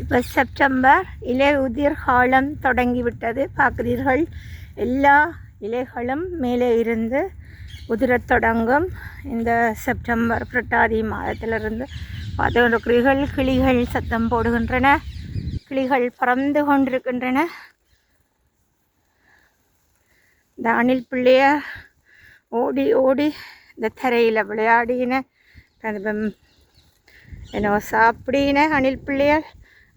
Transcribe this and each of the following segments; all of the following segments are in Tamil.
இப்போ செப்டம்பர் இலை உதிர் காலம் தொடங்கிவிட்டது. பார்க்கிறீர்கள், எல்லா இலைகளும் மேலே இருந்து உதிரத் தொடங்கும். இந்த செப்டம்பர் புரட்டாதி மாதத்திலிருந்து பார்த்துக்கொண்டிருக்கிறீர்கள். கிளிகள் சத்தம் போடுகின்றன, கிளிகள் பறந்து கொண்டிருக்கின்றன. இந்த அணில் பிள்ளையார் ஓடி ஓடி இந்த தரையில் விளையாடின, என்னோ சாப்பிடின அணில் பிள்ளையார்.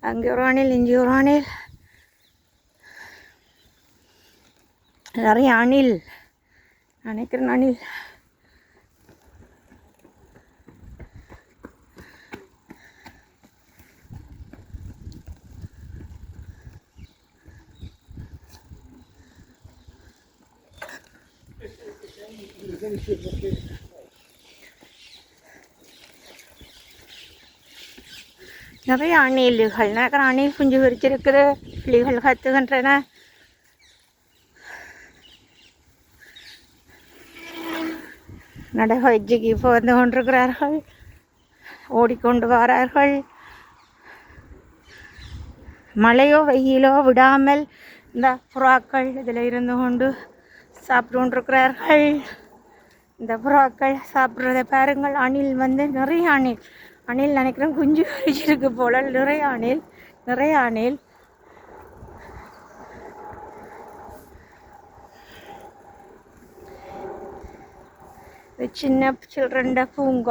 அங்கே ஒரு அணில், இங்கே ஒரு அணில், நிறைய அணில், நினைக்கிறேன் அணில். நிறைய அணில்கள், நினைக்கிற அணில் குஞ்சு விரிச்சிருக்குது. கிளிகள் கத்துகின்றன. நடைபயிற்சிக்கு இப்போ வந்து கொண்டிருக்கிறார்கள், ஓடிக்கொண்டு வரார்கள். மழையோ வெயிலோ விடாமல் இந்த புறாக்கள் இதில் இருந்து கொண்டு சாப்பிட்டு கொண்டிருக்கிறார்கள். இந்த புறாக்கள் சாப்பிட்றத பாருங்கள். அணில் வந்து நிறைய அணில், அணில் நினைக்கிறேன் குஞ்சு வரிச்சிருக்கு போல. நிறைய அணில், நிறைய அணில். சின்ன சில்ட்ரன் பூங்கா.